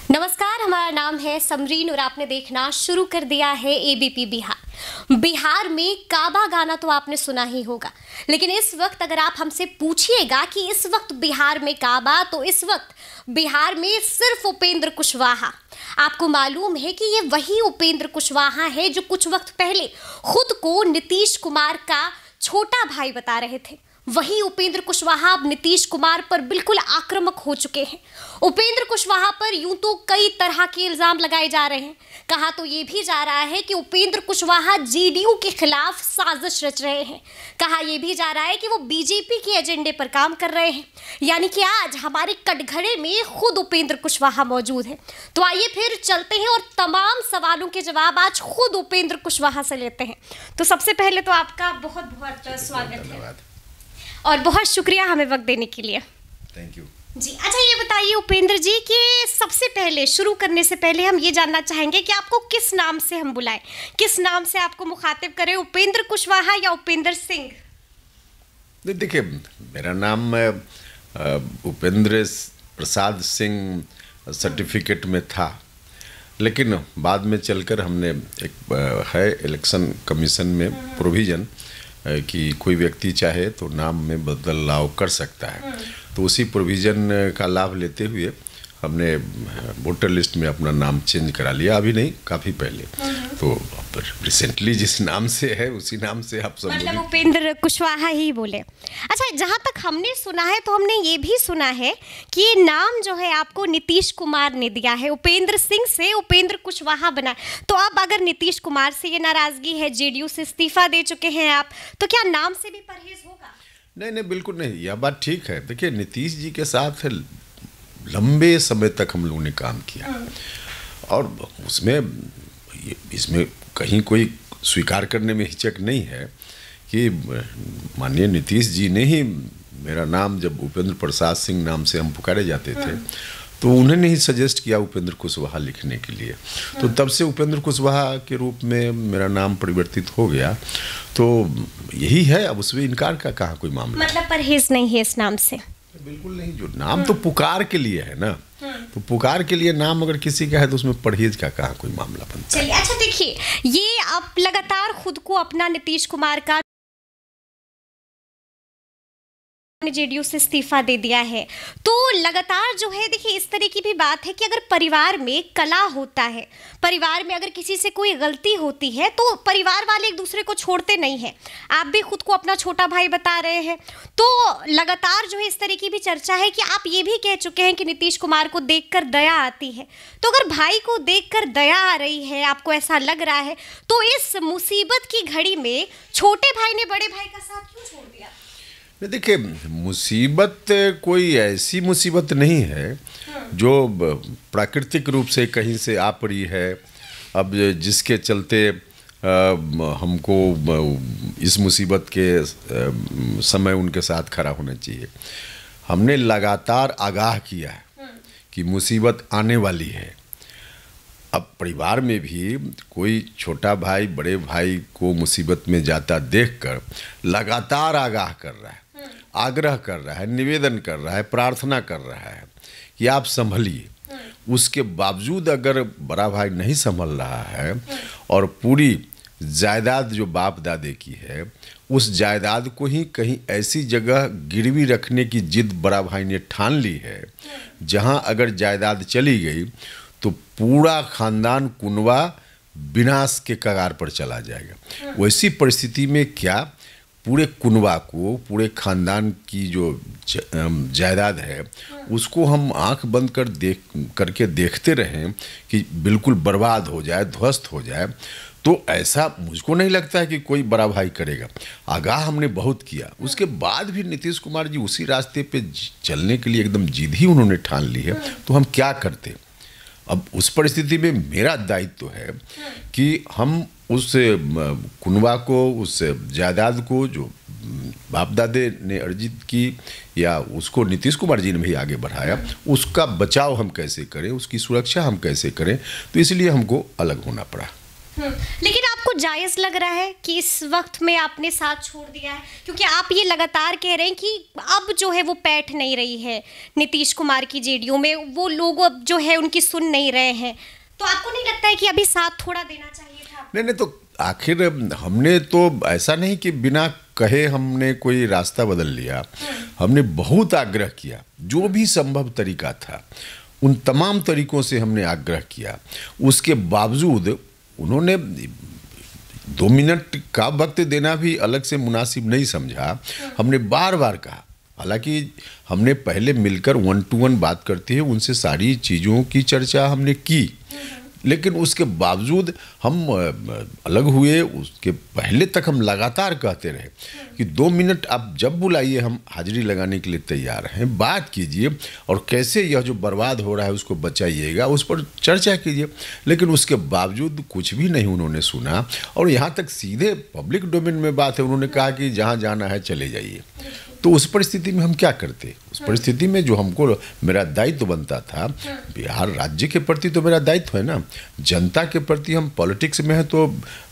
नमस्कार, हमारा नाम है समरीन और आपने देखना शुरू कर दिया है एबीपी बिहार। बिहार में काबा गाना तो आपने सुना ही होगा, लेकिन इस वक्त अगर आप हमसे पूछिएगा कि इस वक्त बिहार में काबा, तो इस वक्त बिहार में सिर्फ उपेंद्र कुशवाहा। आपको मालूम है कि ये वही उपेंद्र कुशवाहा है जो कुछ वक्त पहले खुद को नीतीश कुमार का छोटा भाई बता रहे थे। वही उपेंद्र कुशवाहा अब नीतीश कुमार पर बिल्कुल आक्रामक हो चुके हैं। उपेंद्र कुशवाहा पर यूं तो कई तरह के इल्जाम लगाए जा रहे हैं। कहा तो ये भी जा रहा है कि उपेंद्र कुशवाहा जेडीयू के खिलाफ साजिश रच रहे हैं। कहा यह भी जा रहा है कि वो बीजेपी के एजेंडे पर काम कर रहे हैं। यानी कि आज हमारे कटघरे में खुद उपेंद्र कुशवाहा मौजूद है। तो आइए फिर चलते हैं और तमाम सवालों के जवाब आज खुद उपेंद्र कुशवाहा से लेते हैं। तो सबसे पहले तो आपका बहुत बहुत स्वागत है और बहुत शुक्रिया हमें वक्त देने के लिए। थैंक यू जी। अच्छा, ये बताइए उपेंद्र जी कि सबसे पहले शुरू करने से पहले हम ये जानना चाहेंगे कि आपको किस नाम से हम बुलाएं, किस नाम से आपको मुखातिब करें, उपेंद्र कुशवाहा या उपेंद्र सिंह? देखिए, मेरा नाम उपेंद्र प्रसाद सिंह सर्टिफिकेट में था, लेकिन बाद में चलकर हमने एक है इलेक्शन कमीशन में प्रोविज़न कि कोई व्यक्ति चाहे तो नाम में बदलाव कर सकता है। तो उसी प्रोविज़न का लाभ लेते हुए हमने वोटर लिस्ट में अपना नाम चेंज करा लिया। अभी नहीं, काफ़ी पहले। तो रिसेंटली जिस नाम से है उसी नाम से आप सब मतलब उपेंद्र कुशवाहा ही बोले। अच्छा, जहाँ तक हमने सुना है तो हमने ये भी सुना है कि ये नाम जो है आपको नीतीश कुमार ने दिया है, उपेंद्र सिंह से उपेंद्र कुशवाहा बना। तो अब अगर नीतीश कुमार से ये नाराज़गी है, जेडीयू से इस्तीफा दे चुके हैं आप, तो क्या नाम से भी परहेज होगा? नहीं, बिल्कुल नहीं, यह बात ठीक है। देखिए, नीतीश जी के साथ लंबे समय तक हम लोगों ने काम किया और इसमें कहीं कोई स्वीकार करने में हिचक नहीं है कि माननीय नीतीश जी ने ही मेरा नाम, जब उपेंद्र प्रसाद सिंह नाम से हम पुकारे जाते थे, तो उन्होंने ही सजेस्ट किया उपेंद्र कुशवाहा लिखने के लिए। तो तब से उपेंद्र कुशवाहा के रूप में मेरा नाम परिवर्तित हो गया। तो यही है, अब उसमें इनकार का कहाँ कोई मामला। मतलब परहेज नहीं है इस नाम से? बिल्कुल नहीं। जो नाम तो पुकार के लिए है ना, तो पुकार के लिए नाम अगर किसी का है तो उसमें परहेज का कहाँ कोई मामला बनता है। चलिए, अच्छा देखिए, ये आप लगातार खुद को अपना नीतीश कुमार का जेडीयू से इस्तीफा दे दिया है, तो लगातार जो है, देखिए इस तरह की भी बात है कि अगर परिवार में कला होता है, परिवार में अगर किसी से कोई गलती होती है तो परिवार वाले एक दूसरे को छोड़ते नहीं हैं। आप भी खुद को अपना छोटा भाई बता रहे हैं, तो लगातार जो है इस तरह की भी चर्चा है कि आप ये भी कह चुके हैं कि नीतीश कुमार को देखकर दया आती है। तो अगर भाई को देखकर दया आ रही है, आपको ऐसा लग रहा है, तो इस मुसीबत की घड़ी में छोटे भाई ने बड़े भाई का साथ क्यों छोड़ दिया? देखिए, मुसीबत कोई ऐसी मुसीबत नहीं है जो प्राकृतिक रूप से कहीं से आ पड़ी है, अब जिसके चलते हमको इस मुसीबत के समय उनके साथ खड़ा होना चाहिए। हमने लगातार आगाह किया है कि मुसीबत आने वाली है। अब परिवार में भी कोई छोटा भाई बड़े भाई को मुसीबत में जाता देखकर लगातार आगाह कर रहा है, आग्रह कर रहा है, निवेदन कर रहा है, प्रार्थना कर रहा है कि आप संभलिए। उसके बावजूद अगर बड़ा भाई नहीं संभल रहा है और पूरी जायदाद जो बाप दादे की है, उस जायदाद को ही कहीं ऐसी जगह गिरवी रखने की जिद बड़ा भाई ने ठान ली है जहां अगर जायदाद चली गई तो पूरा खानदान कुनवा विनाश के कगार पर चला जाएगा। वैसी परिस्थिति में क्या पूरे कुनवा को, पूरे खानदान की जो जायदाद है, उसको हम आंख बंद करके देखते रहें कि बिल्कुल बर्बाद हो जाए, ध्वस्त हो जाए, तो ऐसा मुझको नहीं लगता है कि कोई बड़ा भाई करेगा। आगाह हमने बहुत किया, उसके बाद भी नीतीश कुमार जी उसी रास्ते पे चलने के लिए एकदम जिद ही उन्होंने ठान ली है, तो हम क्या करते। अब उस परिस्थिति में मेरा दायित्व है कि हम उस कुनवा को, उस जायदाद को जो बाप दादे ने अर्जित की या उसको नीतीश कुमार जी ने भी आगे बढ़ाया, उसका बचाव हम कैसे करें, उसकी सुरक्षा हम कैसे करें, तो इसलिए हमको अलग होना पड़ा। लेकिन आप आपको जायज़ लग रहा है कि इस वक्त में आपने साथ छोड़ दिया है? क्योंकि आप ये लगातार कह रहे हैं कि अब जो है वो पैठ नहीं रही है नीतीश कुमार की जेडीयू में, वो लोग अब जो है उनकी सुन नहीं रहे हैं, तो आपको नहीं लगता है कि अभी साथ थोड़ा देना चाहिए था? नहीं, तो आखिर हमने तो ऐसा नहीं कि बिना कहे हमने कोई रास्ता बदल लिया। हमने बहुत आग्रह किया, जो भी संभव तरीका था उन तमाम तरीकों से हमने आग्रह किया। उसके बावजूद उन्होंने 2 मिनट का वक्त देना भी अलग से मुनासिब नहीं समझा। हमने बार बार कहा, हालांकि हमने पहले मिलकर 1 to 1 बात करते हैं, उनसे सारी चीज़ों की चर्चा हमने की, लेकिन उसके बावजूद हम अलग हुए। उसके पहले तक हम लगातार कहते रहे कि 2 मिनट आप जब बुलाइए हम हाजिरी लगाने के लिए तैयार हैं, बात कीजिए और कैसे यह जो बर्बाद हो रहा है उसको बचाइएगा, उस पर चर्चा कीजिए। लेकिन उसके बावजूद कुछ भी नहीं उन्होंने सुना, और यहाँ तक सीधे पब्लिक डोमेन में बात है, उन्होंने कहा कि जहाँ जाना है चले जाइए। तो उस परिस्थिति में हम क्या करते? उस परिस्थिति में जो हमको मेरा दायित्व बनता था, बिहार राज्य के प्रति तो मेरा दायित्व है ना, जनता के प्रति हम पॉलिटिक्स में है तो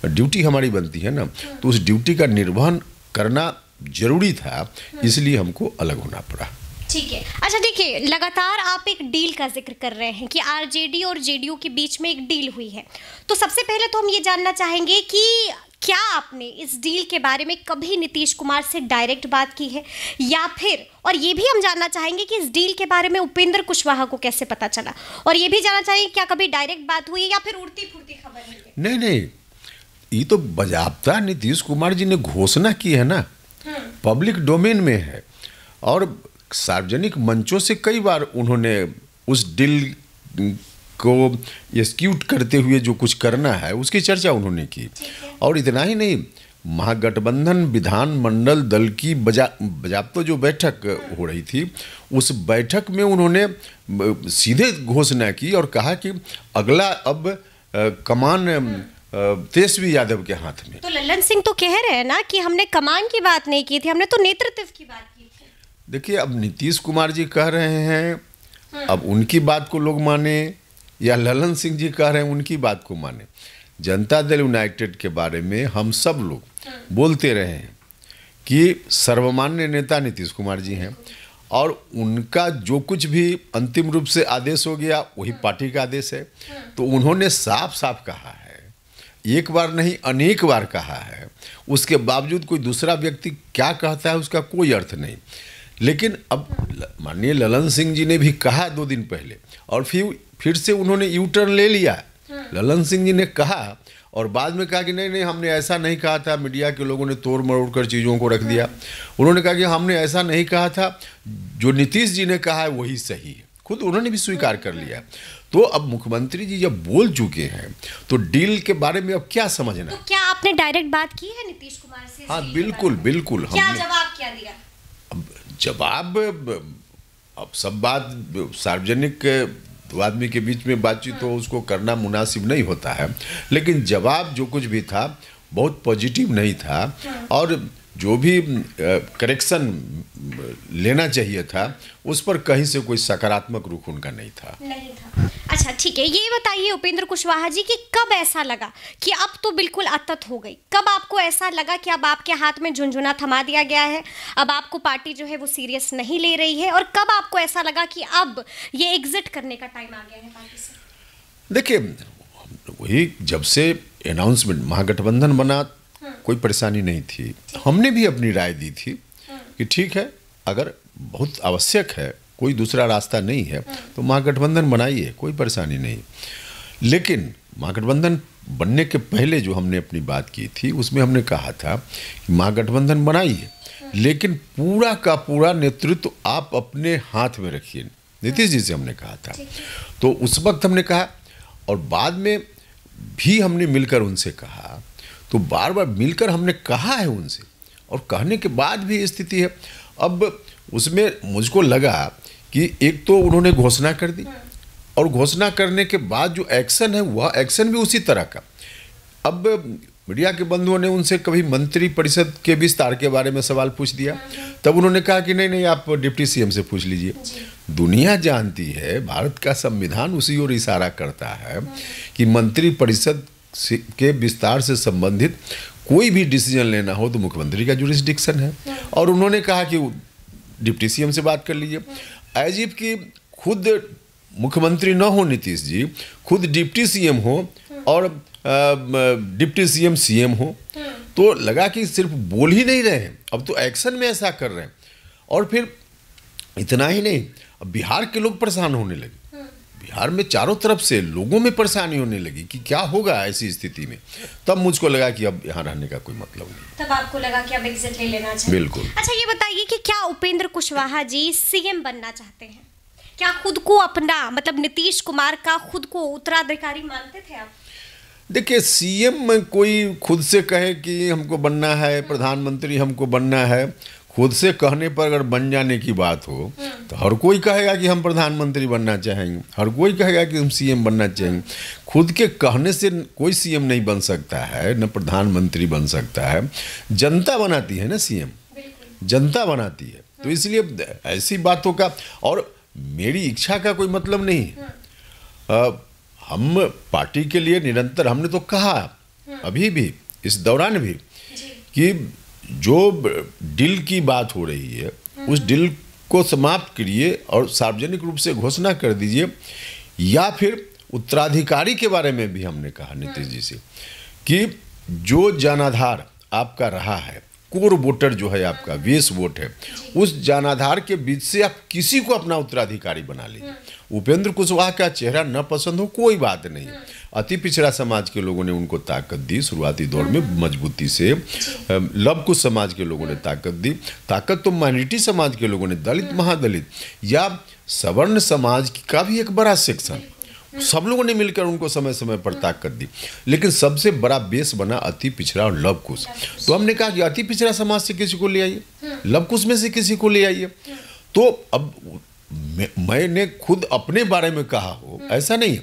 ड्यूटी हमारी बनती है ना, तो उस ड्यूटी का निर्वहन करना जरूरी था, इसलिए हमको अलग होना पड़ा। ठीक है। अच्छा देखिए, लगातार आप एक डील का जिक्र कर रहे हैं कि आरजेडी और जेडीयू के बीच में एक डील हुई है, तो सबसे पहले तो हम ये जानना चाहेंगे कि क्या आपने इस डील के बारे में कभी नीतीश कुमार से डायरेक्ट बात की है, या फिर, और ये भी हम जानना चाहेंगे कि इस डील के बारे में उपेंद्र कुशवाहा को कैसे पता चला, और ये भी जानना चाहेंगे क्या कभी डायरेक्ट बात हुई या फिर उड़ती फुड़ती खबर है? नहीं, ये तो बाज़ाब्ता नीतीश कुमार जी ने घोषणा की है ना, पब्लिक डोमेन में है, और सार्वजनिक मंचों से कई बार उन्होंने उस डील को एक्सिक्यूट करते हुए जो कुछ करना है उसकी चर्चा उन्होंने की। और इतना ही नहीं, महागठबंधन विधानमंडल दल की बाज़ाब्ता जो बैठक हो रही थी, उस बैठक में उन्होंने सीधे घोषणा की और कहा कि अगला अब कमान तेजस्वी यादव के हाथ में। तो लल्लन सिंह तो कह रहे हैं ना कि हमने कमान की बात नहीं की थी, हमने तो नेतृत्व की बात की थी। देखिए, अब नीतीश कुमार जी कह रहे हैं, अब उनकी बात को लोग माने या लल्लन सिंह जी कह रहे हैं उनकी बात को माने। जनता दल यूनाइटेड के बारे में हम सब लोग बोलते रहे हैं कि सर्वमान्य नेता नीतीश कुमार जी हैं, और उनका जो कुछ भी अंतिम रूप से आदेश हो गया वही पार्टी का आदेश है। तो उन्होंने साफ साफ कहा है, एक बार नहीं अनेक बार कहा है, उसके बावजूद कोई दूसरा व्यक्ति क्या कहता है उसका कोई अर्थ नहीं। लेकिन अब माननीय लल्लन सिंह जी ने भी कहा 2 दिन पहले, और फिर से उन्होंने यू टर्न ले लिया। लल्लन सिंह जी ने कहा और बाद में कहा कि नहीं हमने ऐसा नहीं कहा था, मीडिया के लोगों ने तोड़ मरोड़ कर चीज़ों को रख दिया। उन्होंने कहा कि हमने ऐसा नहीं कहा था, जो नीतीश जी ने कहा है वही सही है, खुद उन्होंने भी स्वीकार कर लिया। तो अब मुख्यमंत्री जी जब बोल चुके हैं तो डील के बारे में अब क्या समझना? तो क्या आपने डायरेक्ट बात की है नीतीश कुमार से? हाँ, बिल्कुल। क्या जवाब क्या दिया? अब जवाब, अब सब बात सार्वजनिक दो आदमी के बीच में बातचीत हो, उसको करना मुनासिब नहीं होता है, लेकिन जवाब जो कुछ भी था बहुत पॉजिटिव नहीं था, और जो भी करेक्शन लेना चाहिए था उस पर कहीं से कोई सकारात्मक रुख उनका नहीं था। अच्छा ठीक है, ये बताइए उपेंद्र कुशवाहा जी कि कब ऐसा लगा कि अब तो बिल्कुल अतत हो गई? कब आपको ऐसा लगा कि अब आपके हाथ में झुनझुना थमा दिया गया है, अब आपको पार्टी जो है वो सीरियस नहीं ले रही है, और कब आपको ऐसा लगा कि अब ये एग्जिट करने का टाइम आ गया है पार्टी से? देखिए, वही जब से अनाउंसमेंट महागठबंधन बना कोई परेशानी नहीं थी। हमने भी अपनी राय दी थी कि ठीक है, अगर बहुत आवश्यक है, कोई दूसरा रास्ता नहीं है तो महागठबंधन बनाइए, कोई परेशानी नहीं। लेकिन महागठबंधन बनने के पहले जो हमने अपनी बात की थी उसमें हमने कहा था कि महागठबंधन बनाइए, लेकिन पूरा का पूरा नेतृत्व आप अपने हाथ में रखिए, नीतीश जी से हमने कहा था। तो उस वक्त हमने कहा, और बाद में भी हमने मिलकर उनसे कहा, तो बार बार मिलकर हमने कहा है उनसे, और कहने के बाद भी स्थिति है। अब उसमें मुझको लगा कि एक तो उन्होंने घोषणा कर दी, और घोषणा करने के बाद जो एक्शन है वह एक्शन भी उसी तरह का। अब मीडिया के बंधुओं ने उनसे कभी मंत्री परिषद के विस्तार के बारे में सवाल पूछ दिया, तब उन्होंने कहा कि नहीं आप डिप्टी सीएम से पूछ लीजिए। दुनिया जानती है, भारत का संविधान उसी ओर इशारा करता है कि मंत्री परिषद के विस्तार से संबंधित कोई भी डिसीजन लेना हो तो मुख्यमंत्री का जुरिस्डिक्शन है। और उन्होंने कहा कि डिप्टी सीएम से बात कर लीजिए। एज इफ कि खुद मुख्यमंत्री न हो नीतीश जी, खुद डिप्टी सीएम हो और डिप्टी सीएम सीएम हो, तो लगा कि सिर्फ बोल ही नहीं रहे हैं, अब तो एक्शन में ऐसा कर रहे हैं। और फिर इतना ही नहीं, अब बिहार के लोग परेशान होने लगे। बिहार में चारों तरफ से लोगों में परेशानी होने लगी कि क्या होगा ऐसी स्थिति में। तब मुझको लगा कि अब यहाँ रहने का कोई मतलब नहीं। तब आपको लगा कि अब एग्जिट ले लेना चाहिए। बिल्कुल। अच्छा, ये बताइए कि क्या उपेंद्र कुशवाहा जी सीएम बनना चाहते हैं? क्या खुद को अपना, मतलब नीतीश कुमार का खुद को उत्तराधिकारी मानते थे आप? देखिए, सीएम कोई खुद से कहे कि हमको बनना है, प्रधानमंत्री हमको बनना है, खुद से कहने पर अगर बन जाने की बात हो तो हर कोई कहेगा कि हम प्रधानमंत्री बनना चाहेंगे, हर कोई कहेगा कि हम सीएम बनना चाहेंगे। खुद के कहने से कोई सीएम नहीं बन सकता है, न प्रधानमंत्री बन सकता है। जनता बनाती है ना सीएम, जनता बनाती है। तो इसलिए ऐसी बातों का और मेरी इच्छा का कोई मतलब नहीं। हम पार्टी के लिए निरंतर, हमने तो कहा अभी भी, इस दौरान भी, कि जो डील की बात हो रही है उस डील को समाप्त करिए और सार्वजनिक रूप से घोषणा कर दीजिए। या फिर उत्तराधिकारी के बारे में भी हमने कहा नीतीश जी से कि जो जनाधार आपका रहा है, कोर वोटर जो है आपका, बेस वोट है, उस जनाधार के बीच से आप किसी को अपना उत्तराधिकारी बना लीजिए। उपेंद्र कुशवाहा का चेहरा न पसंद हो कोई बात नहीं, अति पिछड़ा समाज के लोगों ने उनको ताकत दी शुरुआती दौर में मजबूती से। लव कुश समाज के लोगों ने ताकत दी, ताकत तो माइनॉरिटी समाज के लोगों ने, दलित महादलित या सवर्ण समाज का भी एक बड़ा सेक्शन, सब लोगों ने मिलकर उनको समय समय पर ताकत दी। लेकिन सबसे बड़ा बेस बना अति पिछड़ा और लव कुश। तो हमने कहा कि अति पिछड़ा समाज से किसी को ले आइए, लव कुश में से किसी को ले आइए। तो अब मैंने खुद अपने बारे में कहा हो ऐसा नहीं,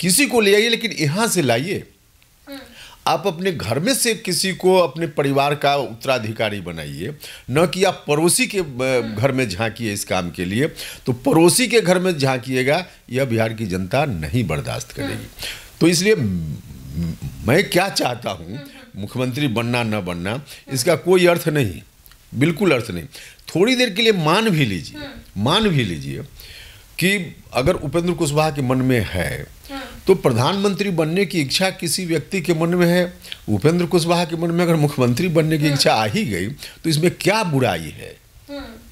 किसी को ले आइए, लेकिन यहाँ से लाइए। आप अपने घर में से किसी को अपने परिवार का उत्तराधिकारी बनाइए, न कि आप पड़ोसी के घर में झांकिए इस काम के लिए। तो पड़ोसी के घर में झांकिएगा, यह बिहार की जनता नहीं बर्दाश्त करेगी। तो इसलिए मैं क्या चाहता हूँ, मुख्यमंत्री बनना न बनना इसका कोई अर्थ नहीं, बिल्कुल अर्थ नहीं। थोड़ी देर के लिए मान भी लीजिए कि अगर उपेंद्र कुशवाहा के मन में है तो प्रधानमंत्री बनने की इच्छा किसी व्यक्ति के मन में है, उपेंद्र कुशवाहा के मन में अगर मुख्यमंत्री बनने की इच्छा आ ही गई तो इसमें क्या बुराई है?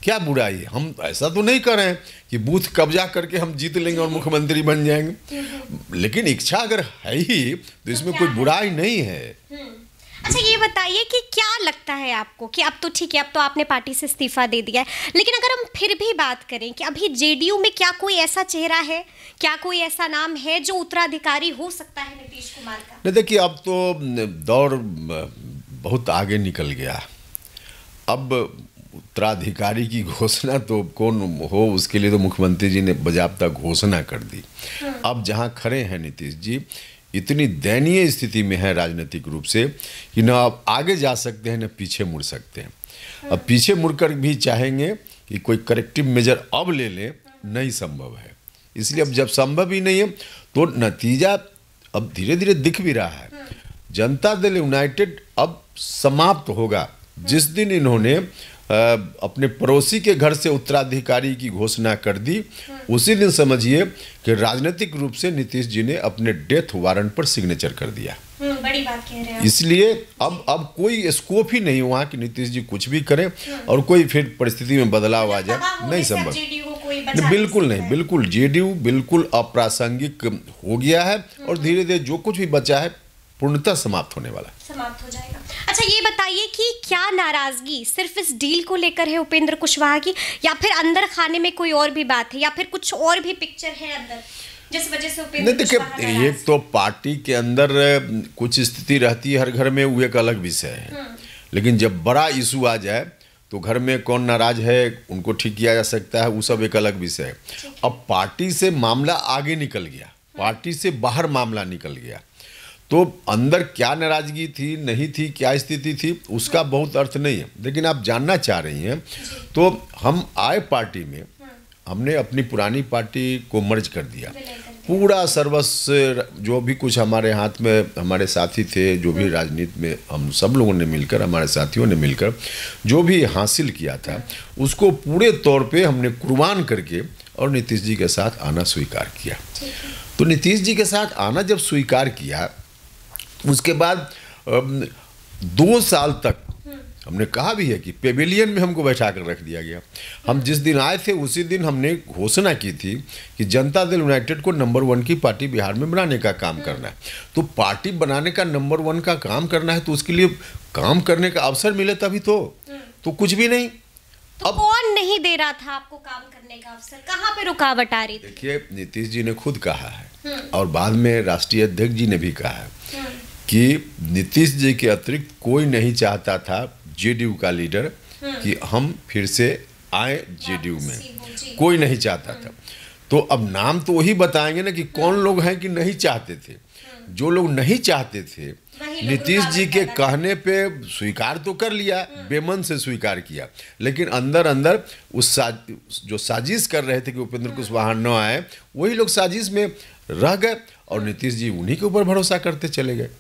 क्या बुराई है? हम ऐसा तो नहीं कर रहे हैं कि बूथ कब्जा करके हम जीत लेंगे और मुख्यमंत्री बन जाएंगे, लेकिन इच्छा अगर है ही तो इसमें कोई बुराई नहीं है। अच्छा, ये बताइए कि क्या लगता है आपको कि अब तो ठीक है, अब तो आपने पार्टी से इस्तीफा दे दिया है, लेकिन अगर हम फिर भी बात करें कि अभी जेडीयू में क्या कोई ऐसा चेहरा है, क्या कोई ऐसा नाम है जो उत्तराधिकारी हो सकता है नीतीश कुमार का? नहीं, देखिए, अब तो दौर बहुत आगे निकल गया। अब उत्तराधिकारी की घोषणा तो कौन हो उसके लिए तो मुख्यमंत्री जी ने बाकायदा घोषणा कर दी। अब जहाँ खड़े हैं नीतीश जी, इतनी दयनीय स्थिति में है राजनीतिक रूप से कि न आप आगे जा सकते हैं न पीछे मुड़ सकते हैं। अब पीछे मुड़कर भी चाहेंगे कि कोई करेक्टिव मेजर अब ले लें, नहीं संभव है। इसलिए अब जब संभव ही नहीं है तो नतीजा अब धीरे धीरे दिख भी रहा है। जनता दल यूनाइटेड अब समाप्त होगा जिस दिन इन्होंने अपने पड़ोसी के घर से उत्तराधिकारी की घोषणा कर दी, उसी दिन समझिए कि राजनीतिक रूप से नीतीश जी ने अपने डेथ वारंट पर सिग्नेचर कर दिया। बड़ी बात कह रहे हैं। इसलिए अब कोई स्कोप ही नहीं हुआ कि नीतीश जी कुछ भी करें और कोई फिर परिस्थिति में बदलाव आ जाए, नहीं संभव। बिल्कुल नहीं, बिल्कुल जेडीयू बिल्कुल अप्रासंगिक हो गया है और धीरे धीरे जो कुछ भी बचा है पूर्णतः समाप्त होने वाला, समाप्त हो जाएगा। अच्छा, ये बताइए कि क्या नाराजगी सिर्फ इस डील को लेकर है उपेंद्र कुशवाहा की, या फिर अंदर खाने में कोई और भी बात है, या फिर कुछ और भी पिक्चर है अंदर जिस वजह से उपेंद्र कुशवाहा? देखिए, एक तो पार्टी के अंदर कुछ स्थिति रहती है हर घर में, वो एक अलग विषय है। लेकिन जब बड़ा इशू आ जाए तो घर में कौन नाराज है, उनको ठीक किया जा सकता है, वो सब एक अलग विषय है। अब पार्टी से मामला आगे निकल गया, पार्टी से बाहर मामला निकल गया, तो अंदर क्या नाराजगी थी नहीं थी, क्या स्थिति थी, उसका बहुत अर्थ नहीं है। लेकिन आप जानना चाह रही हैं तो हम आए पार्टी में, हमने अपनी पुरानी पार्टी को मर्ज कर दिया पूरा सर्वस्व जो भी कुछ हमारे हाथ में, हमारे साथी थे जो भी राजनीति में, हम सब लोगों ने मिलकर, हमारे साथियों ने मिलकर जो भी हासिल किया था उसको पूरे तौर पे हमने कुर्बान करके और नीतीश जी के साथ आना स्वीकार किया। तो नीतीश जी के साथ आना जब स्वीकार किया, उसके बाद 2 साल तक हमने कहा भी है कि पेविलियन में हमको बैठा कर रख दिया गया। हम जिस दिन आए थे उसी दिन हमने घोषणा की थी कि जनता दल यूनाइटेड को नंबर 1 की पार्टी बिहार में बनाने का काम करना है। तो पार्टी बनाने का नंबर 1 का काम करना है तो उसके लिए काम करने का अवसर मिले तभी तो कुछ भी नहीं। तो अब कौन नहीं दे रहा था आपको काम करने का अवसर, कहाँ पे रुकावट आ रही थी? देखिए, नीतीश जी ने खुद कहा है और बाद में राष्ट्रीय अध्यक्ष जी ने भी कहा है कि नीतीश जी के अतिरिक्त कोई नहीं चाहता था जेडीयू का लीडर कि हम फिर से आए जेडीयू में, कोई नहीं चाहता था। तो अब नाम तो वही बताएंगे ना कि कौन लोग हैं कि नहीं चाहते थे। जो लोग नहीं चाहते थे नीतीश जी के कहने पे स्वीकार तो कर लिया, बेमन से स्वीकार किया, लेकिन अंदर अंदर उस जो साजिश कर रहे थे कि उपेंद्र कुशवाहा न आए, वही लोग साजिश में रह गए और नीतीश जी उन्हीं के ऊपर भरोसा करते चले गए।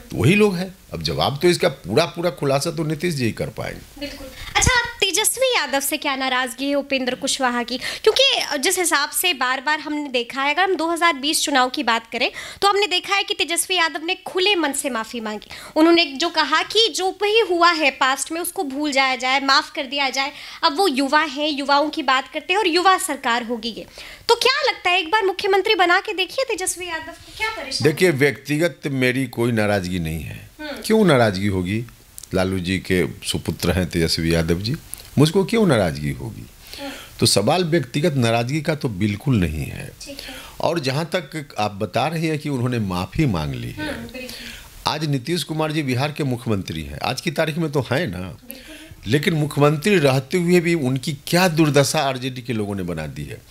तो वही लोग हैं। अब जवाब तो इसका पूरा खुलासा तो नीतीश जी ही कर पाएंगे। बिल्कुल। अच्छा, तेजस्वी यादव से क्या नाराजगी है उपेंद्र कुशवाहा की? क्योंकि जिस हिसाब से बार बार हमने देखा है, अगर हम 2020 चुनाव की बात करें तो हमने देखा है कि तेजस्वी यादव ने खुले मन से माफ़ी मांगी। उन्होंने जो कहा कि जो भी हुआ है पास्ट में उसको भूल जाया जाए, माफ़ कर दिया जाए। अब वो युवा हैं, युवाओं की बात करते हैं और युवा सरकार होगी ये। तो क्या लगता है, एक बार मुख्यमंत्री बना के देखिए तेजस्वी यादव को, क्या परेशानी? देखिए, व्यक्तिगत मेरी कोई नाराजगी नहीं है। क्यों नाराजगी होगी? लालू जी के सुपुत्र हैं तेजस्वी यादव जी, मुझको क्यों नाराजगी होगी? तो सवाल व्यक्तिगत नाराजगी का तो बिल्कुल नहीं है। और जहाँ तक आप बता रही हैं कि उन्होंने माफ़ी मांग ली है, आज नीतीश कुमार जी बिहार के मुख्यमंत्री हैं, आज की तारीख में तो हैं ना, लेकिन मुख्यमंत्री रहते हुए भी उनकी क्या दुर्दशा आरजेडी के लोगों ने बना दी है।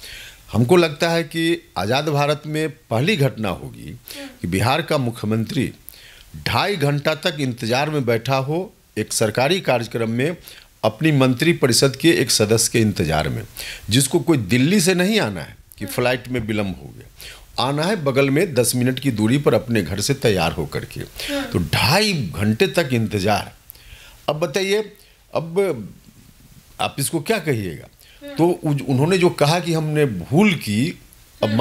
हमको लगता है कि आज़ाद भारत में पहली घटना होगी कि बिहार का मुख्यमंत्री 2.5 घंटा तक इंतजार में बैठा हो एक सरकारी कार्यक्रम में, अपनी मंत्री परिषद के एक सदस्य के इंतजार में, जिसको कोई दिल्ली से नहीं आना है कि फ्लाइट में विलम्ब हो गया, आना है बगल में 10 मिनट की दूरी पर अपने घर से तैयार होकर के। तो 2.5 घंटे तक इंतजार। अब बताइए, अब आप इसको क्या कहिएगा? तो उन्होंने जो कहा कि हमने भूल की, अब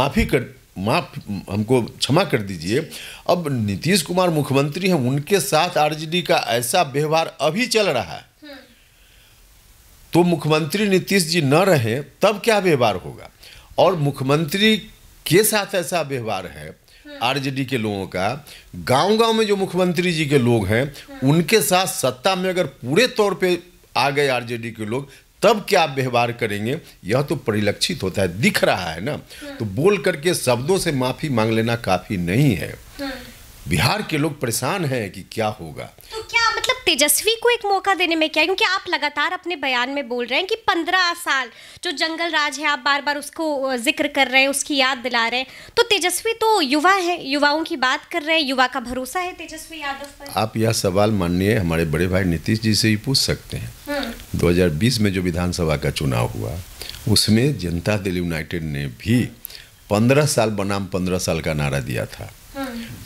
माफ हमको क्षमा कर दीजिए। अब नीतीश कुमार मुख्यमंत्री हैं, उनके साथ आरजेडी का ऐसा व्यवहार अभी चल रहा है, तो मुख्यमंत्री नीतीश जी न रहे तब क्या व्यवहार होगा? और मुख्यमंत्री के साथ ऐसा व्यवहार है आरजेडी के लोगों का, गांव-गांव में जो मुख्यमंत्री जी के लोग हैं उनके साथ सत्ता में अगर पूरे तौर पे आ गए आरजेडी के लोग, तब क्या व्यवहार करेंगे? यह तो परिलक्षित होता है, दिख रहा है ना। तो बोल करके शब्दों से माफी मांग लेना काफी नहीं है। बिहार के लोग परेशान हैं कि क्या होगा। तो क्या मतलब तेजस्वी को एक मौका देने में क्या, क्योंकि आप लगातार अपने बयान में बोल रहे हैं कि 15 साल जो जंगल राज है, आप बार बार उसको जिक्र कर रहे हैं, उसकी याद दिला रहे हैं। तो तेजस्वी तो युवा है, युवाओं की बात कर रहे हैं, युवा का भरोसा है तेजस्वी यादव पर। आप यह सवाल माननीय हमारे बड़े भाई नीतीश जी से ही पूछ सकते हैं। 2020 में जो विधानसभा का चुनाव हुआ, उसमें जनता दल यूनाइटेड ने भी 15 साल बनाम 15 साल का नारा दिया था।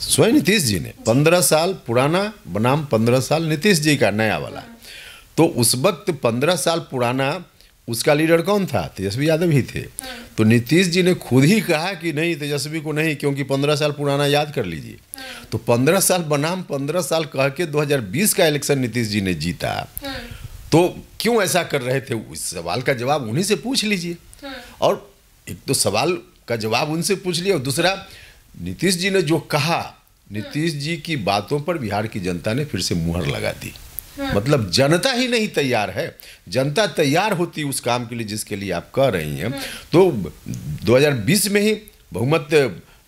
स्वयं नीतीश जी ने 15 साल पुराना बनाम 15 साल नीतीश जी का नया वाला। तो उस वक्त 15 साल पुराना उसका लीडर कौन था? तेजस्वी यादव ही थे। तो नीतीश जी ने खुद ही कहा कि नहीं, तेजस्वी को नहीं, क्योंकि 15 साल पुराना याद कर लीजिए। तो 15 साल बनाम 15 साल कह के 2020 का इलेक्शन नीतीश जी ने जीता। तो क्यों ऐसा कर रहे थे? उस सवाल का जवाब उन्हीं से पूछ लीजिए। और एक तो सवाल का जवाब उनसे पूछ लिया, और दूसरा नीतीश जी ने जो कहा, नीतीश जी की बातों पर बिहार की जनता ने फिर से मुहर लगा दी। मतलब जनता ही नहीं तैयार है। जनता तैयार होती उस काम के लिए जिसके लिए आप कह रही हैं, तो 2020 में ही बहुमत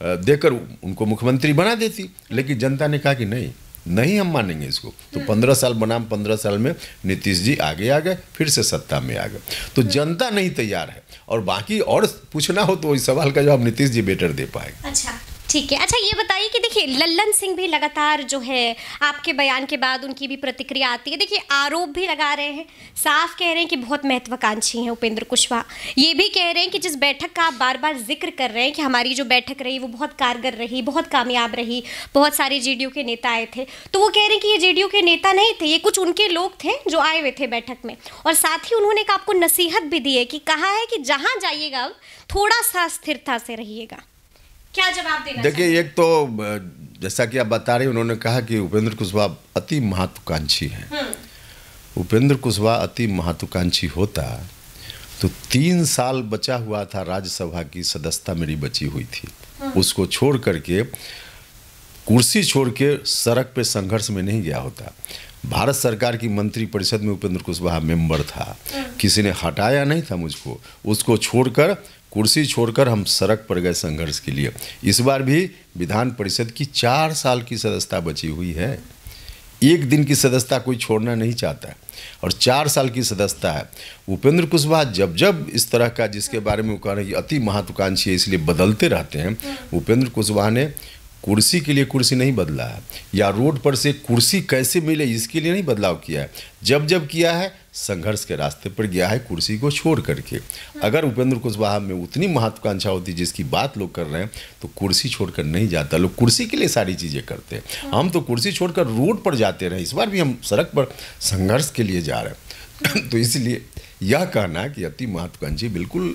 देकर उनको मुख्यमंत्री बना देती। लेकिन जनता ने कहा कि नहीं हम मानेंगे इसको। तो 15 साल बनाम 15 साल में नीतीश जी आगे आ गए, फिर से सत्ता में आ गए। तो जनता नहीं तैयार है। और बाकी और पूछना हो तो इस सवाल का जवाब नीतीश जी बेटर दे पाएंगे। अच्छा, ठीक है। अच्छा ये बताइए कि देखिए लल्लन सिंह भी लगातार जो है आपके बयान के बाद उनकी भी प्रतिक्रिया आती है। देखिए आरोप भी लगा रहे हैं, साफ कह रहे हैं कि बहुत महत्वाकांक्षी हैं उपेंद्र कुशवाहा। ये भी कह रहे हैं कि जिस बैठक का आप बार बार जिक्र कर रहे हैं कि हमारी जो बैठक रही वो बहुत कारगर रही, बहुत कामयाब रही, बहुत सारे जेडीयू के नेता आए थे, तो वो कह रहे हैं कि ये जेडीयू के नेता नहीं थे, ये कुछ उनके लोग थे जो आए हुए थे बैठक में। और साथ ही उन्होंने एक आपको नसीहत भी दी है कि कहा है कि जहाँ जाइएगा अब थोड़ा सा स्थिरता से रहिएगा। क्या जवाब देना? देखिए, एक तो जैसा कि आप बता रहे हैं, उन्होंने कहा कि उपेंद्र कुशवाहा अति महत्वाकांक्षी हैं। उपेंद्र कुशवाहा अति महत्वाकांक्षी होता तो 3 साल बचा हुआ था, राज्यसभा की सदस्यता मेरी बची हुई थी, उसको छोड़ करके, कुर्सी छोड़ के सड़क पे संघर्ष में नहीं गया होता। भारत सरकार की मंत्रिपरिषद में उपेंद्र कुशवाहा मेंबर था, किसी ने हटाया नहीं था मुझको, उसको छोड़कर, कुर्सी छोड़कर हम सड़क पर गए संघर्ष के लिए। इस बार भी विधान परिषद की 4 साल की सदस्यता बची हुई है, एक दिन की सदस्यता कोई छोड़ना नहीं चाहता है, और 4 साल की सदस्यता है। उपेंद्र कुशवाहा जब जब इस तरह का, जिसके बारे में वो कह रहे हैं कि अति महत्वाकांक्षी है इसलिए बदलते रहते हैं, उपेंद्र कुशवाहा ने कुर्सी के लिए कुर्सी नहीं बदला है, या रोड पर से कुर्सी कैसे मिले इसके लिए नहीं बदलाव किया है। जब जब किया है संघर्ष के रास्ते पर गया है, कुर्सी को छोड़ करके। अगर उपेंद्र कुशवाहा में उतनी महत्वाकांक्षा होती जिसकी बात लोग कर रहे हैं, तो कुर्सी छोड़कर नहीं जाता। लोग कुर्सी के लिए सारी चीज़ें करते हैं, हम तो कुर्सी छोड़कर रोड पर जाते रहे। इस बार भी हम सड़क पर संघर्ष के लिए जा रहे हैं। तो इसलिए यह कहना कि अति महत्वाकांक्षी, बिल्कुल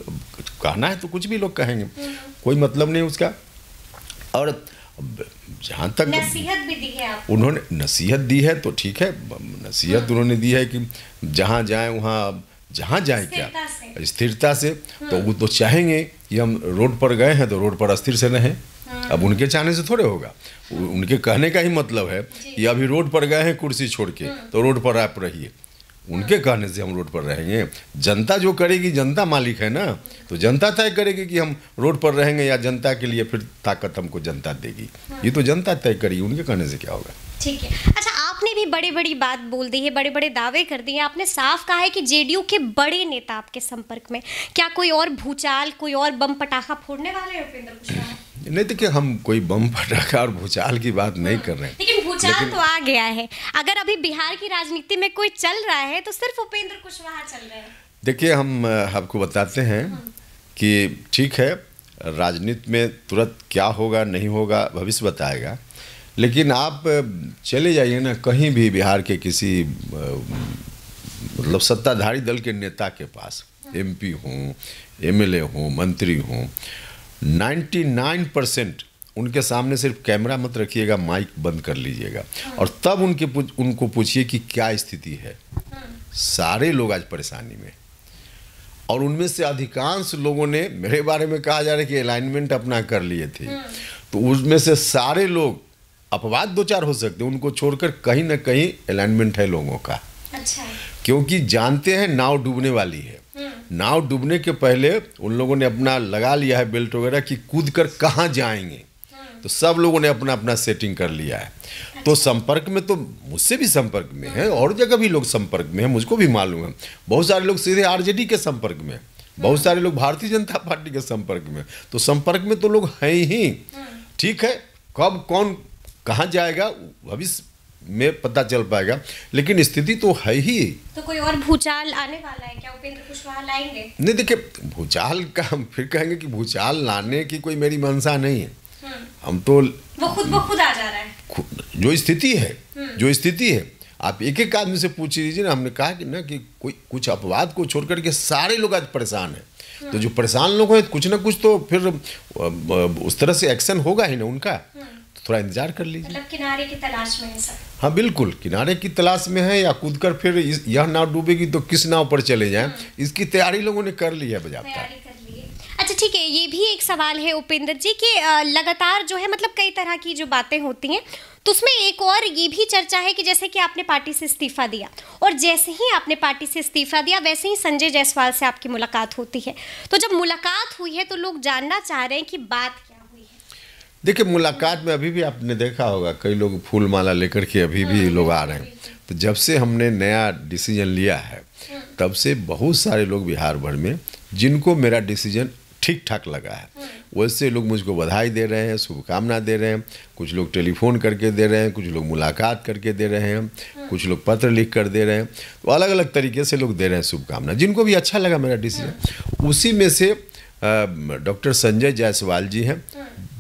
कहना है तो कुछ भी लोग कहेंगे, कोई मतलब नहीं उसका। और जहाँ तक नसीहत भी दी है आपको, उन्होंने नसीहत दी है तो ठीक है, नसीहत उन्होंने दी है कि जहाँ जाएं वहाँ, जहाँ जाएं क्या स्थिरता से। तो वो तो चाहेंगे कि हम रोड पर गए हैं तो रोड पर अस्थिर से रहें। अब उनके चाहने से थोड़े होगा, उनके कहने का ही मतलब है कि अभी रोड पर गए हैं कुर्सी छोड़ के, तो रोड पर आप रहिए। उनके कहने से हम रोड पर रहेंगे। जनता जो करेगी, जनता मालिक है ना, तो जनता तय करेगी कि हम रोड पर रहेंगे या जनता के लिए फिर ताकत हमको जनता देगी। ये तो जनता तय करेगी, उनके कहने से क्या होगा। ठीक है। अच्छा आपने भी बड़ी बड़ी बात बोल दी है, बड़े बड़े दावे कर दिए। आपने साफ कहा है कि जेडीयू के बड़े नेता आपके संपर्क में, क्या कोई और भूचाल, कोई और बम पटाखा फोड़ने वाले हैं उपेंद्र कुशवाहा? नहीं, देखिए हम कोई बम पटाखा और भूचाल की बात नहीं कर रहे हैं, लेकिन भूचाल तो आ गया है। अगर अभी बिहार की राजनीति में कोई चल रहा है तो सिर्फ उपेंद्र कुशवाहा चल रहे हैं। देखिए हम आपको बताते हैं कि ठीक है, राजनीति में तुरंत क्या होगा नहीं होगा भविष्य बताएगा, लेकिन आप चले जाइए ना कहीं भी बिहार के किसी मतलब सत्ताधारी दल के नेता के पास, एमपी हों, एमएलए हों, मंत्री हों, 99% उनके सामने सिर्फ कैमरा मत रखिएगा, माइक बंद कर लीजिएगा और तब उनको पूछिए कि क्या स्थिति है। सारे लोग आज परेशानी में, और उनमें से अधिकांश लोगों ने, मेरे बारे में कहा जा रहा है कि अलाइनमेंट अपना कर लिए थे, तो उसमें से सारे लोग, अपवाद 2-4 हो सकते हैं, उनको छोड़कर कहीं ना कहीं अलाइनमेंट है लोगों का। अच्छा। क्योंकि जानते हैं नाव डूबने वाली है, नाव डूबने के पहले उन लोगों ने अपना लगा लिया है बेल्ट वगैरह कि कूद कर कहाँ जाएंगे, तो सब लोगों ने अपना अपना सेटिंग कर लिया है। तो संपर्क में, तो मुझसे भी संपर्क में है, और जगह भी लोग संपर्क में है, मुझको भी मालूम है। बहुत सारे लोग सीधे आरजेडी के संपर्क में, बहुत सारे लोग भारतीय जनता पार्टी के संपर्क में, तो संपर्क में तो लोग हैं ही। ठीक है, कब कौन कहाँ जाएगा भविष्य में पता चल पाएगा, लेकिन स्थिति तो है ही। तो कोई और भूचाल आने वाला है क्या? उपेंद्र कुशवाहा लाएंगे? नहीं, देखिए भूचाल का हम फिर कहेंगे कि भूचाल लाने की कोई मेरी मंशा नहीं है। हम तो वो खुद आ जा रहा है। जो स्थिति है, जो स्थिति है, आप एक एक आदमी से पूछ लीजिए ना। हमने कहा कि ना कि कोई कुछ अपवाद को छोड़ करके सारे लोग आज परेशान हैं। तो जो परेशान लोग हैं, कुछ ना कुछ तो फिर उस तरह से एक्शन होगा ही ना उनका, तो थोड़ा इंतजार कर लीजिए। मतलब किनारे की तलाश में है सब। हाँ बिल्कुल, किनारे की तलाश में है, या कूदकर फिर यह नाव डूबेगी तो किस नाव पर चले जाएं, इसकी तैयारी लोगों ने कर ली है बजाता। अच्छा ठीक है, ये भी एक सवाल है उपेंद्र जी कि लगातार जो है, मतलब कई तरह की जो बातें होती हैं, तो उसमें एक और ये भी चर्चा है कि जैसे कि आपने पार्टी से इस्तीफा दिया, और जैसे ही आपने पार्टी से इस्तीफा दिया वैसे ही संजय जायसवाल से आपकी मुलाकात होती है। तो जब मुलाकात हुई है तो लोग जानना चाह रहे हैं कि बात क्या हुई है। देखिए मुलाकात में अभी भी आपने देखा होगा कई लोग फूल माला लेकर के अभी भी लोग आ रहे हैं। तो जब से हमने नया डिसीजन लिया है, तब से बहुत सारे लोग बिहार भर में, जिनको मेरा डिसीजन ठीक ठाक लगा है। वैसे लोग मुझको बधाई दे रहे हैं, शुभकामना दे रहे हैं, कुछ लोग टेलीफोन करके दे रहे हैं, कुछ लोग मुलाकात करके दे रहे हैं, कुछ लोग पत्र लिख कर दे रहे हैं। तो अलग अलग तरीके से लोग दे रहे हैं शुभकामना, जिनको भी अच्छा लगा मेरा डिसीजन। उसी में से डॉक्टर संजय जायसवाल जी हैं,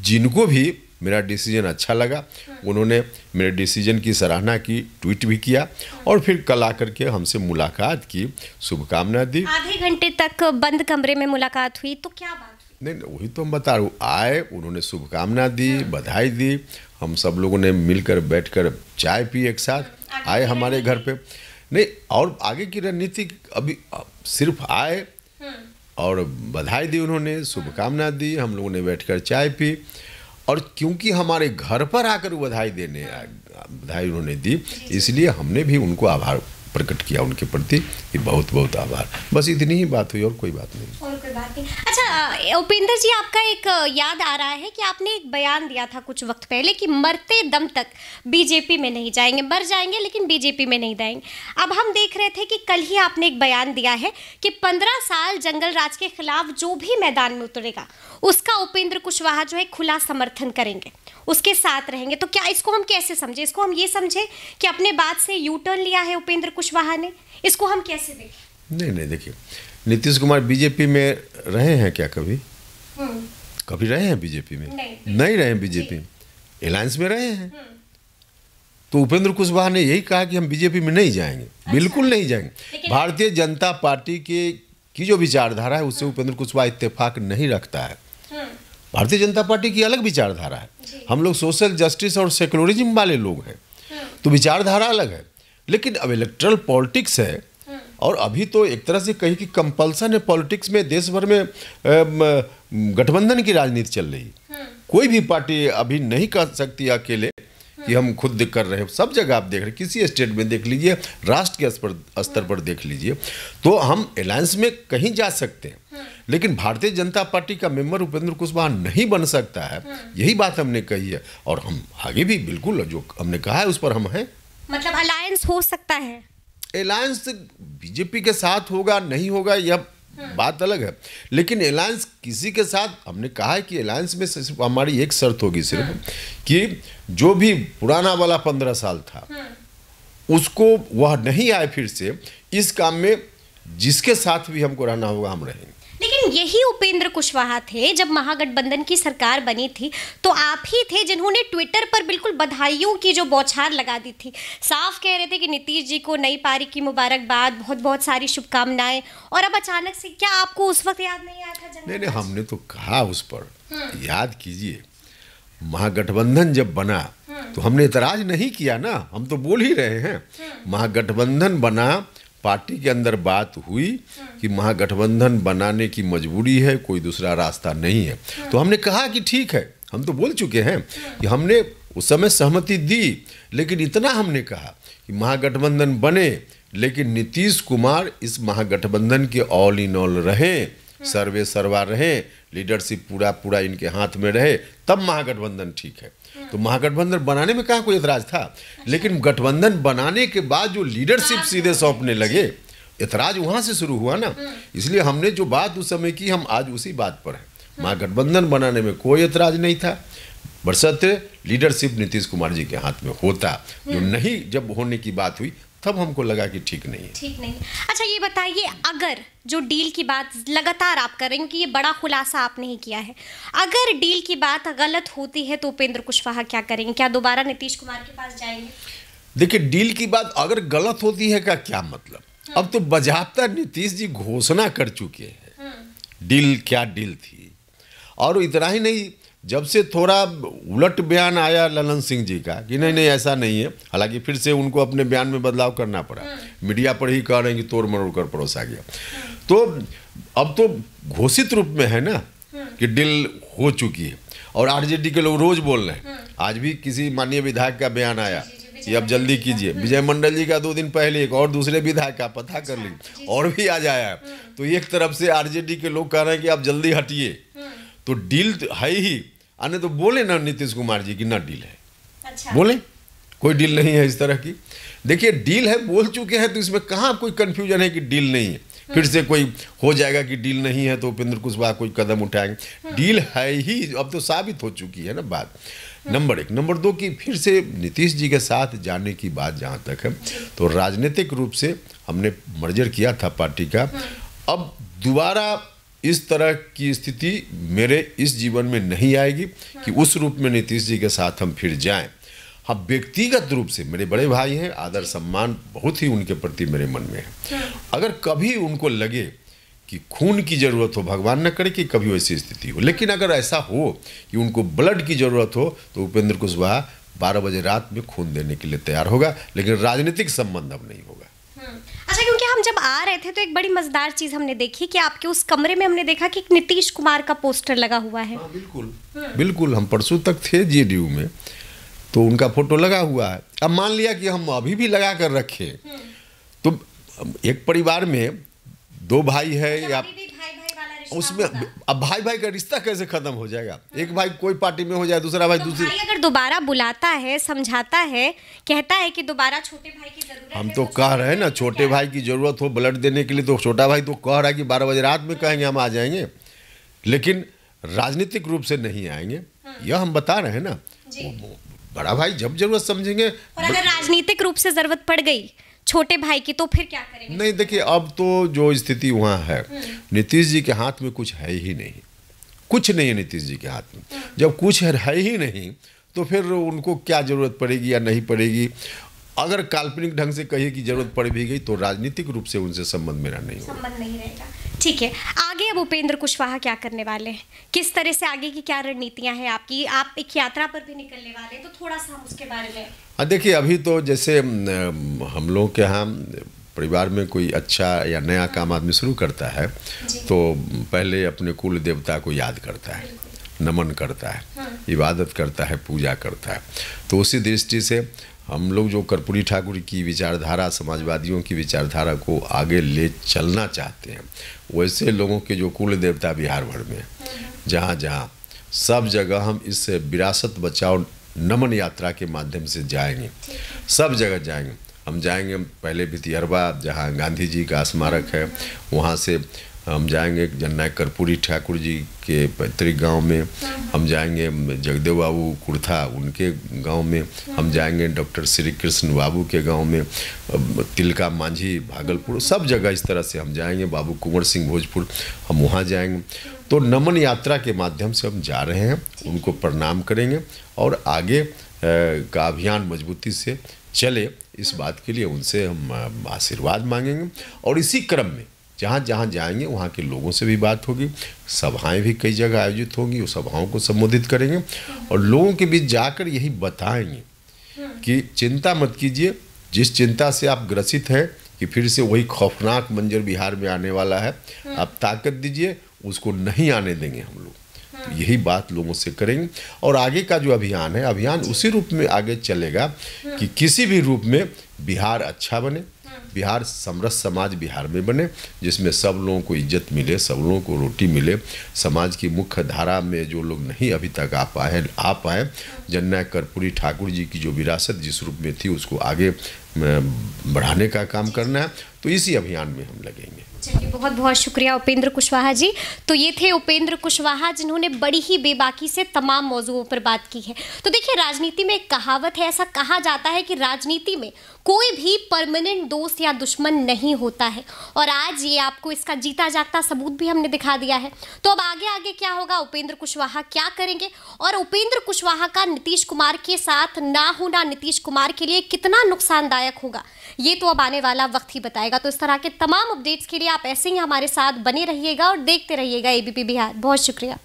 जिनको भी मेरा डिसीजन अच्छा लगा, उन्होंने मेरे डिसीजन की सराहना की, ट्वीट भी किया और फिर कल आकर के हमसे मुलाकात की, शुभकामना दी। आधे घंटे तक बंद कमरे में मुलाकात हुई, तो क्या बात हुई? नहीं, वही तो हम बता रहा हूँ। आए, उन्होंने शुभकामना दी, बधाई दी, हम सब लोगों ने मिलकर बैठकर चाय पी एक साथ, आए हमारे घर पे। नहीं, और आगे की रणनीति अभी सिर्फ आए और बधाई दी, उन्होंने शुभकामना दी, हम लोगों ने बैठकर चाय पी, और क्योंकि हमारे घर पर आकर बधाई उन्होंने दी, इसलिए हमने भी उनको आभार प्रकट किया उनके प्रति कि बहुत बहुत आभार। बस इतनी ही बात हुई, और कोई बात नहीं। और कोई बात नहीं। अच्छा उपेंद्र जी, आपका एक याद आ रहा है कि आपने एक बयान दिया था कुछ वक्त पहले कि मरते दम तक बीजेपी में नहीं जाएंगे, मर जाएंगे लेकिन बीजेपी में नहीं जाएंगे। अब हम देख रहे थे कि कल ही आपने एक बयान दिया है कि 15 साल जंगल राज के खिलाफ जो भी मैदान में उतरेगा उसका उपेंद्र कुशवाहा जो है खुला समर्थन करेंगे, उसके साथ रहेंगे। तो क्या इसको हम कैसे समझे? इसको हम ये समझे कि अपने बात से यू टर्न लिया है उपेंद्र कुशवाहा ने? इसको हम कैसे देखें? नहीं, देखिए, नीतीश कुमार बीजेपी में रहे हैं क्या? कभी रहे हैं बीजेपी में? नहीं रहे हैं बीजेपी में, अलायंस में रहे हैं। तो उपेंद्र कुशवाहा ने यही कहा कि हम बीजेपी में नहीं जाएंगे। अच्छा। बिल्कुल नहीं जाएंगे। भारतीय जनता पार्टी की जो विचारधारा है उससे उपेंद्र कुशवाहा इत्तेफाक नहीं रखता है। भारतीय जनता पार्टी की अलग विचारधारा है, हम लोग सोशल जस्टिस और सेकुलरिज्म वाले लोग हैं, तो विचारधारा अलग है। लेकिन अब इलेक्ट्रल पॉलिटिक्स है, और अभी तो एक तरह से कहीं की कंपल्सन है पॉलिटिक्स में। देश भर में गठबंधन की राजनीति चल रही है। कोई भी पार्टी अभी नहीं कर सकती अकेले कि हम खुद कर रहे हैं। सब जगह आप देख रहे हैं, किसी स्टेट में देख लीजिए, राष्ट्र के स्तर पर देख लीजिए, तो हम अलायंस में कहीं जा सकते हैं, लेकिन भारतीय जनता पार्टी का मेंबर उपेंद्र कुशवाहा नहीं बन सकता है। यही बात हमने कही है, और हम आगे भी बिल्कुल जो हमने कहा है उस पर हम हैं। मतलब अलायंस हो सकता है? अलायंस बीजेपी के साथ होगा नहीं होगा यह बात अलग है, लेकिन अलायंस किसी के साथ, हमने कहा है कि अलायंस में सिर्फ हमारी एक शर्त होगी सिर्फ, कि जो भी पुराना वाला 15 साल था उसको वह नहीं आए फिर से इस काम में। जिसके साथ भी हमको रहना होगा हम रहेंगे। लेकिन यही उपेंद्र कुशवाहा थे, जब महागठबंधन की सरकार बनी थी तो आप ही थे जिन्होंने ट्विटर पर बिल्कुल बधाइयों की जो बौछार लगा दी थी। साफ कह रहे थे कि नीतीश जी को नई पारी की मुबारकबाद, बहुत बहुत सारी शुभकामनाएं, और अब अचानक से क्या आपको उस वक्त याद नहीं आया था? नहीं, हमने तो कहा उस पर, याद कीजिए, महागठबंधन जब बना तो हमने इतराज नहीं किया ना, हम तो बोल ही रहे हैं। महागठबंधन बना, पार्टी के अंदर बात हुई कि महागठबंधन बनाने की मजबूरी है, कोई दूसरा रास्ता नहीं है, तो हमने कहा कि ठीक है, हम तो बोल चुके हैं कि हमने उस समय सहमति दी, लेकिन इतना हमने कहा कि महागठबंधन बने, लेकिन नीतीश कुमार इस महागठबंधन के ऑल इन ऑल रहें, सर्वे सर्वा रहें, लीडरशिप पूरा इनके हाथ में रहे, तब महागठबंधन ठीक है। तो महागठबंधन बनाने में कहाँ कोई एतराज था, लेकिन गठबंधन बनाने के बाद जो लीडरशिप सीधे सौंपने लगे, एतराज वहाँ से शुरू हुआ ना। इसलिए हमने जो बात उस समय की, हम आज उसी बात पर हैं। महागठबंधन बनाने में कोई एतराज नहीं था, बरसते लीडरशिप नीतीश कुमार जी के हाथ में होता। जो नहीं, जब होने की बात हुई तब हमको लगा कि ठीक नहीं है। ठीक नहीं। अच्छा ये बताइए, अगर जो डील की बात लगातार आप कर रहे हैं कि ये बड़ा खुलासा आपने ही किया है, अगर डील की बात गलत होती है तो उपेंद्र कुशवाहा क्या करेंगे? क्या दोबारा नीतीश कुमार के पास जाएंगे? देखिए, डील की बात अगर गलत होती है का क्या मतलब? अब तो बजाबता नीतीश जी घोषणा कर चुके हैं डील क्या डील थी। और इतना ही नहीं, जब से थोड़ा उलट बयान आया ललन सिंह जी का कि नहीं ऐसा नहीं है, हालांकि फिर से उनको अपने बयान में बदलाव करना पड़ा, मीडिया पर ही कह रहे हैं कि तोड़ मरोड़ कर परोसा गया। तो अब तो घोषित रूप में है ना कि डील हो चुकी है, और आरजेडी के लोग रोज बोल रहे हैं। आज भी किसी माननीय विधायक का बयान आया कि अब जल्दी कीजिए। विजय मंडल जी का 2 दिन पहले एक और दूसरे विधायक का पता कर लीजिए, और भी आज आया है। तो एक तरफ से आरजेडी के लोग कह रहे हैं कि आप जल्दी हटिए, तो डील है ही। आने तो बोले ना नीतीश कुमार जी की ना डील है। अच्छा। बोले कोई डील नहीं है इस तरह की। देखिए, डील है, बोल चुके हैं, तो इसमें कहाँ कोई कंफ्यूजन है कि डील नहीं है। फिर से कोई हो जाएगा कि डील नहीं है तो उपेंद्र कुशवाहा कोई कदम उठाएंगे। डील है ही, अब तो साबित हो चुकी है ना बात। नंबर 1। नंबर 2 कि फिर से नीतीश जी के साथ जाने की बात जहाँ तक है, तो राजनीतिक रूप से हमने मर्जर किया था पार्टी का। अब दोबारा इस तरह की स्थिति मेरे इस जीवन में नहीं आएगी कि उस रूप में नीतीश जी के साथ हम फिर जाएं। हाँ, व्यक्तिगत रूप से मेरे बड़े भाई हैं, आदर सम्मान बहुत ही उनके प्रति मेरे मन में है। अगर कभी उनको लगे कि खून की ज़रूरत हो, भगवान न करे कि कभी वैसी स्थिति हो, लेकिन अगर ऐसा हो कि उनको ब्लड की ज़रूरत हो तो उपेंद्र कुशवाहा 12 बजे रात में खून देने के लिए तैयार होगा, लेकिन राजनीतिक संबंध अब नहीं होगा। अच्छा, क्योंकि हम जब आ रहे थे तो एक बड़ी मजेदार चीज हमने देखी कि आपके उस कमरे में हमने देखा कि एक नीतीश कुमार का पोस्टर लगा हुआ है। हाँ, बिल्कुल। हम परसों तक थे जेडीयू में, तो उनका फोटो लगा हुआ है। अब मान लिया कि हम अभी भी लगा कर रखे, तो एक परिवार में 2 भाई है या उसमें अब भाई भाई का रिश्ता कैसे खत्म हो जाएगा? एक भाई कोई पार्टी में हो जाए, दूसरा भाई दूसरी। भाई अगर दोबारा बुलाता है, समझाता है, कहता है कि दोबारा छोटे भाई की जरूरत है, हम तो कह रहे हैं ना, छोटे भाई की जरूरत हो ब्लड देने के लिए, तो छोटा भाई तो कह रहा है कि 12 बजे रात में कहेंगे हम आ जाएंगे, लेकिन राजनीतिक रूप से नहीं आएंगे। यह हम बता रहे हैं ना। बड़ा भाई जब जरूरत समझेंगे। और अगर राजनीतिक रूप से जरूरत पड़ गई छोटे भाई की तो फिर क्या करेंगे? नहीं, देखिए, अब तो जो स्थिति वहाँ है, नीतीश जी के हाथ में कुछ है ही नहीं, कुछ नहीं है नीतीश जी के हाथ में। जब कुछ है ही नहीं तो फिर उनको क्या जरूरत पड़ेगी या नहीं पड़ेगी। अगर काल्पनिक ढंग से कहिए कि जरूरत पड़ भी गई तो राजनीतिक रूप से उनसे संबंध मेरा नहीं होगा। संबंध नहीं रहेगा। ठीक है, आगे अब उपेंद्र कुशवाहा क्या करने वाले हैं? किस तरह से आगे की क्या रणनीतियां हैं आपकी? आप एक यात्रा पर भी निकलने वाले हैं, तो थोड़ा सा हम उसके बारे में। देखिए, अभी तो जैसे हम लोग के यहाँ परिवार में कोई अच्छा या नया काम आदमी शुरू करता है तो पहले अपने कुल देवता को याद करता है, नमन करता है, इबादत करता है, पूजा करता है। तो उसी दृष्टि से हम लोग जो कर्पूरी ठाकुर की विचारधारा, समाजवादियों की विचारधारा को आगे ले चलना चाहते हैं, वैसे लोगों के जो कुल देवता बिहार भर में जहाँ जहाँ सब जगह हम इस विरासत बचाओ नमन यात्रा के माध्यम से जाएंगे, सब जगह जाएंगे। हम जाएंगे पहले भितिहरवा, जहाँ गांधी जी का स्मारक है, वहाँ से हम जाएंगे जननायक कर्पूरी ठाकुर जी के पैतृक गांव में, हम जाएंगे जगदेव बाबू कुर्था उनके गांव में, हम जाएंगे डॉक्टर श्री कृष्ण बाबू के गांव में, तिलका मांझी भागलपुर, सब जगह इस तरह से हम जाएंगे, बाबू कुंवर सिंह भोजपुर, हम वहाँ जाएंगे। तो नमन यात्रा के माध्यम से हम जा रहे हैं, उनको प्रणाम करेंगे और आगे का अभियान मजबूती से चले, इस बात के लिए उनसे हम आशीर्वाद मांगेंगे। और इसी क्रम में जहाँ जहाँ जाएंगे वहाँ के लोगों से भी बात होगी, सभाएं भी कई जगह आयोजित होंगी, उस सभाओं को संबोधित करेंगे और लोगों के बीच जाकर यही बताएंगे कि चिंता मत कीजिए, जिस चिंता से आप ग्रसित हैं कि फिर से वही खौफनाक मंजर बिहार में आने वाला है, आप ताकत दीजिए, उसको नहीं आने देंगे हम लोग। तो यही बात लोगों से करेंगे और आगे का जो अभियान है, अभियान उसी रूप में आगे चलेगा कि किसी भी रूप में बिहार अच्छा बने, बिहार समरस समाज बिहार में बने, जिसमें सब लोगों को इज्जत मिले, सब लोगों को रोटी मिले, समाज की मुख्य धारा में जो लोग नहीं अभी तक आ पाए जननायक कर्पूरी ठाकुर जी की जो विरासत जिस रूप में थी उसको आगे बढ़ाने का काम करना है। तो इसी अभियान में हम लगेंगे। चलिए, बहुत बहुत शुक्रिया उपेंद्र कुशवाहा जी। तो ये थे उपेंद्र कुशवाहा जिन्होंने बड़ी ही बेबाकी से तमाम मौजूओं पर बात की है। तो देखिए, राजनीति में एक कहावत है, ऐसा कहा जाता है कि राजनीति में कोई भी परमानेंट दोस्त या दुश्मन नहीं होता है, और आज ये आपको इसका जीता जागता सबूत भी हमने दिखा दिया है। तो अब आगे आगे क्या होगा, उपेंद्र कुशवाहा क्या करेंगे और उपेंद्र कुशवाहा का नीतीश कुमार के साथ ना होना नीतीश कुमार के लिए कितना नुकसानदायक होगा, ये तो अब आने वाला वक्त ही बताएगा। तो इस तरह के तमाम अपडेट्स के लिए आप ऐसे ही हमारे साथ बने रहिएगा और देखते रहिएगा एबीपी बिहार। बहुत शुक्रिया।